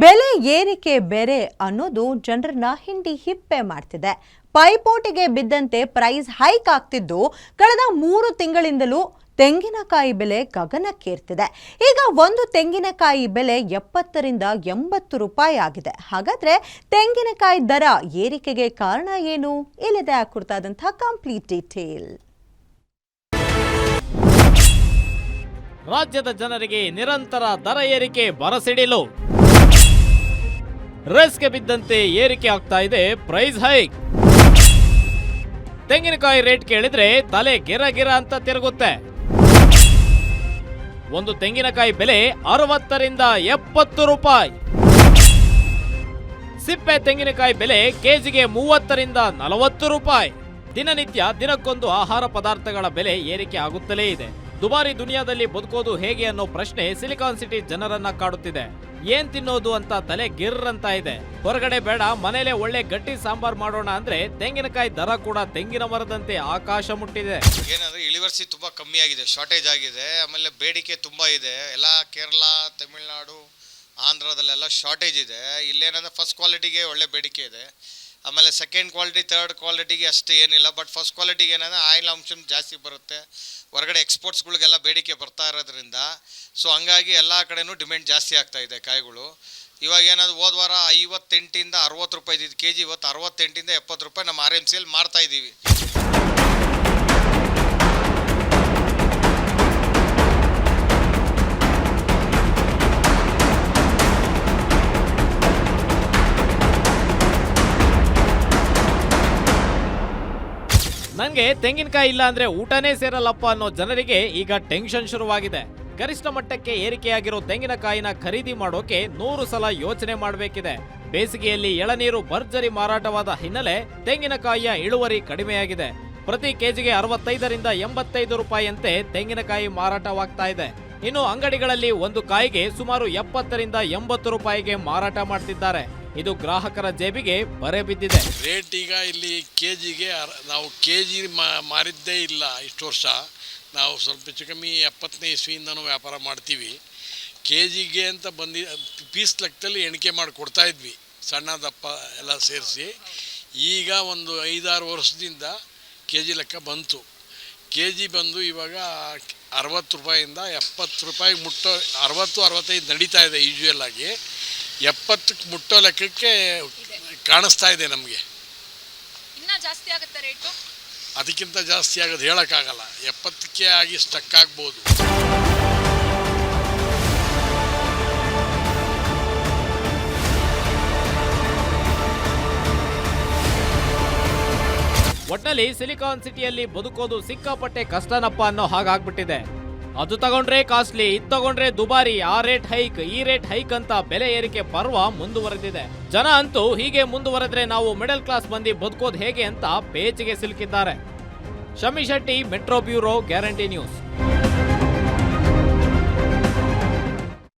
ಬೆಲೆ ಏರಿಕೆ ಬೇರೆ ಅನ್ನೋದು ಜನರನ್ನ ಹಿಂಡಿ ಹಿಪ್ಪೆ ಮಾಡ್ತಿದೆ. ಪೈಪೋಟಿಗೆ ಬಿದ್ದಂತೆ ಪ್ರೈಸ್ ಹೈಕ್ ಆಗ್ತಿದ್ದು ಕಳೆದ 3 ತಿಂಗಳಿಂದಲೂ ತೆಂಗಿನಕಾಯಿ ಬೆಲೆ ಗಗನಕ್ಕೇರ್ತಿದೆ. ಈಗ ಒಂದು ತೆಂಗಿನಕಾಯಿ ಬೆಲೆ 70 ರಿಂದ 80 ರೂಪಾಯಿ ಆಗಿದೆ. ಹಾಗಾದ್ರೆ ತೆಂಗಿನಕಾಯಿ ದರ ಏರಿಕೆಗೆ ಕಾರಣ ಏನು? ಇಲ್ಲಿದೆ ಆ ಕುರಿತಾದಂತಹ ಕಂಪ್ಲೀಟ್ ಡೀಟೇಲ್. ರಾಜ್ಯದ ಜನರಿಗೆ ನಿರಂತರ ದರ ಏರಿಕೆ ಬರಸಿಡಿಲು. ರೇಸ್ಗೆ ಬಿದ್ದಂತೆ ಏರಿಕೆ ಆಗ್ತಾ ಇದೆ ಪ್ರೈಸ್ ಹೈಕ್. ತೆಂಗಿನಕಾಯಿ ರೇಟ್ ಕೇಳಿದ್ರೆ ತಲೆ ಗಿರ ಅಂತ ತಿರುಗುತ್ತೆ. ಒಂದು ತೆಂಗಿನಕಾಯಿ ಬೆಲೆ 60 ರಿಂದ 70 ರೂಪಾಯಿ. ಸಿಪ್ಪೆ ತೆಂಗಿನಕಾಯಿ ಬೆಲೆ ಕೆಜಿಗೆ 30 ರಿಂದ 40 ರೂಪಾಯಿ. ದಿನನಿತ್ಯ ದಿನಕ್ಕೊಂದು ಆಹಾರ ಪದಾರ್ಥಗಳ ಬೆಲೆ ಏರಿಕೆ ಆಗುತ್ತಲೇ ಇದೆ. ದುಬಾರಿ ದುನಿಯಾದಲ್ಲಿ ಬದುಕೋದು ಹೇಗೆ ಅನ್ನೋ ಪ್ರಶ್ನೆ ಸಿಲಿಕಾನ್ ಸಿಟಿ ಜನರನ್ನ ಕಾಡುತ್ತಿದೆ. ಏನ್ ತಿನ್ನೋದು ಅಂತ ತಲೆ ಗಿರ್ರಂತ ಇದೆ. ಹೊರಗಡೆ ಬೇಡ, ಮನೇಲೆ ಒಳ್ಳೆ ಗಟ್ಟಿ ಸಾಂಬಾರ್ ಮಾಡೋಣ ಅಂದ್ರೆ ತೆಂಗಿನಕಾಯಿ ದರ ಕೂಡ ತೆಂಗಿನ ಮರದಂತೆ ಆಕಾಶ ಮುಟ್ಟಿದೆ. ಏನಂದ್ರೆ ಇಳುವರಿ ತುಂಬಾ ಕಮ್ಮಿ ಆಗಿದೆ, ಶಾರ್ಟೇಜ್ ಆಗಿದೆ. ಆಮೇಲೆ ಬೇಡಿಕೆ ತುಂಬಾ ಇದೆ. ಎಲ್ಲ ಕೇರಳ, ತಮಿಳುನಾಡು, ಆಂಧ್ರದಲ್ಲೆಲ್ಲ ಶಾರ್ಟೇಜ್ ಇದೆ. ಇಲ್ಲೇನಂದ್ರೆ ಫಸ್ಟ್ ಕ್ವಾಲಿಟಿಗೆ ಒಳ್ಳೆ ಬೇಡಿಕೆ ಇದೆ. ಆಮೇಲೆ ಸೆಕೆಂಡ್ ಕ್ವಾಲಿಟಿ, ಥರ್ಡ್ ಕ್ವಾಲಿಟಿಗೆ ಅಷ್ಟು ಏನಿಲ್ಲ. ಬಟ್ ಫಸ್ಟ್ ಕ್ವಾಲಿಟಿಗೆ ಏನಂದರೆ ಆಯಿಲ್ ಅಂಶ ಜಾಸ್ತಿ ಬರುತ್ತೆ. ಹೊರಗಡೆ ಎಕ್ಸ್ಪೋರ್ಟ್ಸ್ಗಳಿಗೆಲ್ಲ ಬೇಡಿಕೆ ಬರ್ತಾ ಇರೋದ್ರಿಂದ ಸೊ ಹಂಗಾಗಿ ಎಲ್ಲ ಕಡೆನೂ ಡಿಮ್ಯಾಂಡ್ ಜಾಸ್ತಿ ಆಗ್ತಾ ಇದೆ ಕಾಯಿಗಳು. ಇವಾಗ ಏನಾದ್ರು ಹೋದ ವಾರ 58 ರಿಂದ 60 ರೂಪಾಯಿ ಇದ್ದಿದ್ದು ಕೆಜಿ, ಇವತ್ತು 68 ರಿಂದ 70 ರೂಪಾಯಿ ನಮ್ಮ RMCಯಲ್ಲಿ ಮಾರ್ತಾ ಇದ್ದೀವಿ. ನಂಗೆ ತೆಂಗಿನಕಾಯಿ ಇಲ್ಲ ಅಂದ್ರೆ ಊಟನೇ ಸೇರಲ್ಲಪ್ಪ ಅನ್ನೋ ಜನರಿಗೆ ಈಗ ಟೆನ್ಷನ್ ಶುರುವಾಗಿದೆ. ಗರಿಷ್ಠ ಮಟ್ಟಕ್ಕೆ ಏರಿಕೆಯಾಗಿರೋ ತೆಂಗಿನಕಾಯಿನ ಖರೀದಿ ಮಾಡೋಕೆ 100 ಸಲ ಯೋಚನೆ ಮಾಡಬೇಕಿದೆ. ಬೇಸಿಗೆಯಲ್ಲಿ ಎಳನೀರು ಭರ್ಜರಿ ಮಾರಾಟವಾದ ಹಿನ್ನೆಲೆ ತೆಂಗಿನಕಾಯಿಯ ಇಳುವರಿ ಕಡಿಮೆಯಾಗಿದೆ. ಪ್ರತಿ ಕೆಜಿಗೆ 65 ರಿಂದ 85 ರೂಪಾಯಿಯಂತೆ ತೆಂಗಿನಕಾಯಿ ಮಾರಾಟವಾಗ್ತಾ ಇದೆ. ಇನ್ನು ಅಂಗಡಿಗಳಲ್ಲಿ ಒಂದು ಕಾಯಿಗೆ ಸುಮಾರು 70 ರಿಂದ 80 ರೂಪಾಯಿಗೆ ಮಾರಾಟ ಮಾಡ್ತಿದ್ದಾರೆ. ಇದು ಗ್ರಾಹಕರ ಜೇಬಿಗೆ ಬರೆ ಬಿದ್ದಿದೆ. ರೇಟ್ ಈಗ ಇಲ್ಲಿ ಕೆಜಿಗೆ ನಾವು ಕೆಜಿ ಮಾರಿದ್ದೇ ಇಲ್ಲ ಇಷ್ಟು ವರ್ಷ. ನಾವು ಸ್ವಲ್ಪ ಹೆಚ್ಚು ಕಮ್ಮಿ 70ನೇ ಇಸ್ವಿಯಿಂದನೂ ವ್ಯಾಪಾರ ಮಾಡ್ತೀವಿ. ಕೆಜಿಗೆ ಅಂತ ಪೀಸ್ ಲೆಕ್ಕದಲ್ಲಿ ಎಣಿಕೆ ಮಾಡಿ ಕೊಡ್ತಾ ಇದ್ವಿ, ಸಣ್ಣ ದಪ್ಪ ಎಲ್ಲ ಸೇರಿಸಿ. ಈಗ ಒಂದು 5-6 ವರ್ಷದಿಂದ ಕೆಜಿ ಲೆಕ್ಕ ಬಂತು. ಕೆಜಿ ಬಂದು ಇವಾಗ 60 ರೂಪಾಯಿಂದ 70 ರೂಪಾಯಿಗೆ ಮುಟ್ಟೋ, 60-65 ನಡೀತಾ ಇದೆ ಯೂಶುವಲ್ ಆಗಿ. 70ಕ್ಕೆ ಮುಟ್ಟೋ ಲೆಕ್ಕಕ್ಕೆ ಕಾಣಿಸ್ತಾ ಇದೆ ನಮಗೆ. ಇನ್ನೂ ಜಾಸ್ತಿ ಆಗುತ್ತೆ ರೇಟು? ಅದಕ್ಕಿಂತ ಜಾಸ್ತಿ ಆಗೋದು ಹೇಳೋಕ್ಕಾಗಲ್ಲ. 70ಕ್ಕೆ ಆಗಿ ಸ್ಟಕ್ ಆಗ್ಬೋದು. ಒಟ್ನಲ್ಲಿ ಸಿಲಿಕಾನ್ ಸಿಟಿಯಲ್ಲಿ ಬದುಕೋದು ಸಿಕ್ಕಾಪಟ್ಟೆ ಕಷ್ಟನಪ್ಪ ಅನ್ನೋ ಹಾಗಾಗ್ಬಿಟ್ಟಿದೆ. ಅದು ತಗೊಂಡ್ರೆ ಕಾಸ್ಟ್ಲಿ, ಇದು ತಗೊಂಡ್ರೆ ದುಬಾರಿ, ಆ ರೇಟ್ ಹೈಕ್, ಈ ರೇಟ್ ಹೈಕ್ ಅಂತ ಬೆಲೆ ಏರಿಕೆ ಪರ್ವ ಮುಂದುವರೆದಿದೆ. ಜನ ಅಂತೂ ಹೀಗೆ ಮುಂದುವರೆದ್ರೆ ನಾವು ಮಿಡಲ್ ಕ್ಲಾಸ್ ಮಂದಿ ಬದುಕೋದು ಹೇಗೆ ಅಂತ ಪೇಚಿಗೆ ಸಿಲುಕಿದ್ದಾರೆ. Shami Shetty, metro bureau, guarantee news.